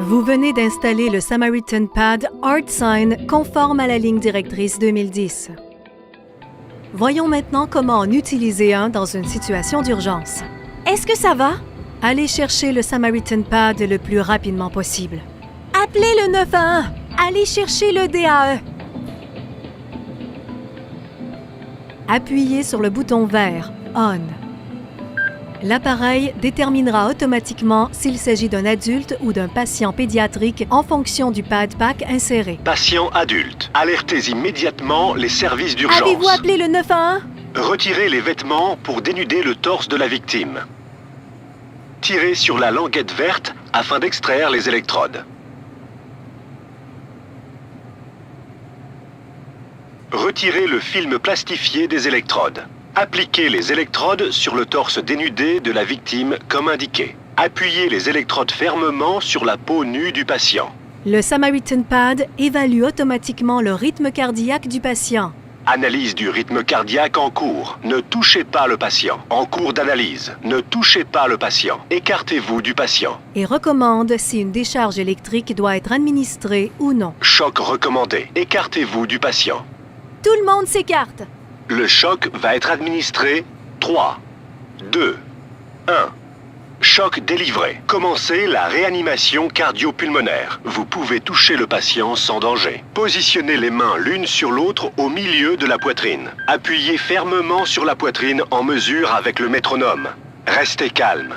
Vous venez d'installer le Samaritan Pad ArtSign conforme à la ligne directrice 2010. Voyons maintenant comment en utiliser un dans une situation d'urgence. Est-ce que ça va? Allez chercher le Samaritan Pad le plus rapidement possible. Appelez le 911! Allez chercher le DAE! Appuyez sur le bouton vert « On ». L'appareil déterminera automatiquement s'il s'agit d'un adulte ou d'un patient pédiatrique en fonction du PadPack inséré. Patient adulte, alertez immédiatement les services d'urgence. Avez-vous appelé le 911? Retirez les vêtements pour dénuder le torse de la victime. Tirez sur la languette verte afin d'extraire les électrodes. Retirez le film plastifié des électrodes. Appliquez les électrodes sur le torse dénudé de la victime comme indiqué. Appuyez les électrodes fermement sur la peau nue du patient. Le Samaritan Pad évalue automatiquement le rythme cardiaque du patient. Analyse du rythme cardiaque en cours. Ne touchez pas le patient. En cours d'analyse. Ne touchez pas le patient. Écartez-vous du patient. Et recommande si une décharge électrique doit être administrée ou non. Choc recommandé. Écartez-vous du patient. Tout le monde s'écarte. Le choc va être administré. 3, 2, 1. Choc délivré. Commencez la réanimation cardio-pulmonaire. Vous pouvez toucher le patient sans danger. Positionnez les mains l'une sur l'autre au milieu de la poitrine. Appuyez fermement sur la poitrine en mesure avec le métronome. Restez calme.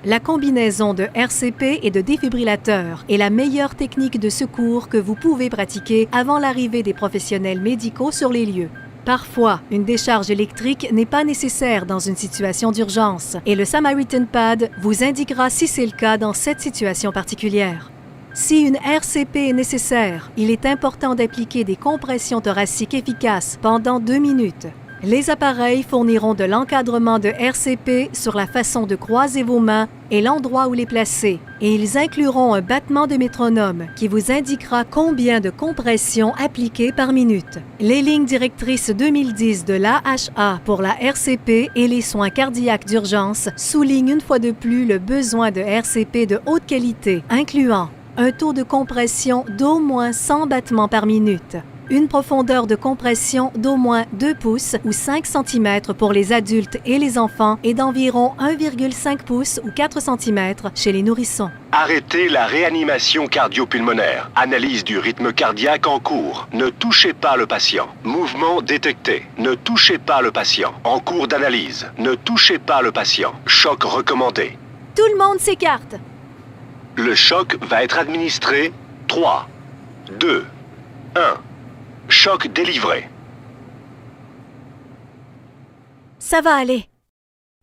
La combinaison de RCP et de défibrillateur est la meilleure technique de secours que vous pouvez pratiquer avant l'arrivée des professionnels médicaux sur les lieux. Parfois, une décharge électrique n'est pas nécessaire dans une situation d'urgence et le Samaritan Pad vous indiquera si c'est le cas dans cette situation particulière. Si une RCP est nécessaire, il est important d'appliquer des compressions thoraciques efficaces pendant 2 minutes. Les appareils fourniront de l'encadrement de RCP sur la façon de croiser vos mains et l'endroit où les placer, et ils incluront un battement de métronome qui vous indiquera combien de compressions appliquées par minute. Les lignes directrices 2010 de l'AHA pour la RCP et les soins cardiaques d'urgence soulignent une fois de plus le besoin de RCP de haute qualité, incluant un taux de compression d'au moins 100 battements par minute, une profondeur de compression d'au moins 2 pouces ou 5 cm pour les adultes et les enfants et d'environ 1,5 pouces ou 4 cm chez les nourrissons. Arrêtez la réanimation cardio-pulmonaire. Analyse du rythme cardiaque en cours. Ne touchez pas le patient. Mouvement détecté. Ne touchez pas le patient. En cours d'analyse. Ne touchez pas le patient. Choc recommandé. Tout le monde s'écarte. Le choc va être administré. 3, 2, 1. Choc délivré. Ça va aller.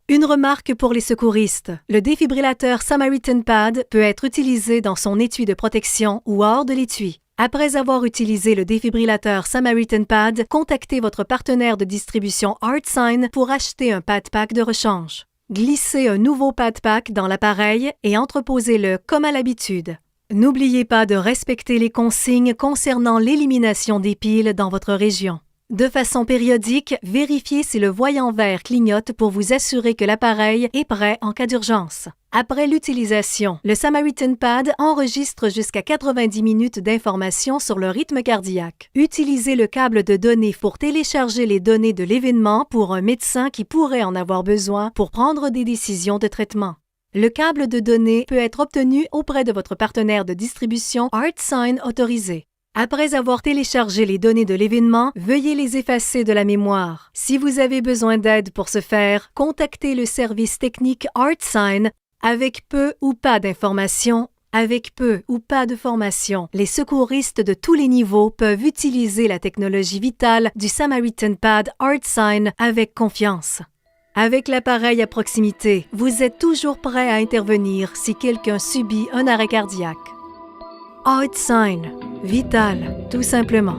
Une remarque pour les secouristes. Le défibrillateur Samaritan Pad peut être utilisé dans son étui de protection ou hors de l'étui. Après avoir utilisé le défibrillateur Samaritan Pad, contactez votre partenaire de distribution ArtSign pour acheter un PadPack de rechange. Glissez un nouveau PadPack dans l'appareil et entreposez-le comme à l'habitude. N'oubliez pas de respecter les consignes concernant l'élimination des piles dans votre région. De façon périodique, vérifiez si le voyant vert clignote pour vous assurer que l'appareil est prêt en cas d'urgence. Après l'utilisation, le Samaritan Pad enregistre jusqu'à 90 minutes d'informations sur le rythme cardiaque. Utilisez le câble de données pour télécharger les données de l'événement pour un médecin qui pourrait en avoir besoin pour prendre des décisions de traitement. Le câble de données peut être obtenu auprès de votre partenaire de distribution ArtSign autorisé. Après avoir téléchargé les données de l'événement, veuillez les effacer de la mémoire. Si vous avez besoin d'aide pour ce faire, contactez le service technique ArtSign avec peu ou pas d'informations. Avec peu ou pas de formation, les secouristes de tous les niveaux peuvent utiliser la technologie vitale du Samaritan Pad ArtSign avec confiance. Avec l'appareil à proximité, vous êtes toujours prêt à intervenir si quelqu'un subit un arrêt cardiaque. ArtSign, vital, tout simplement.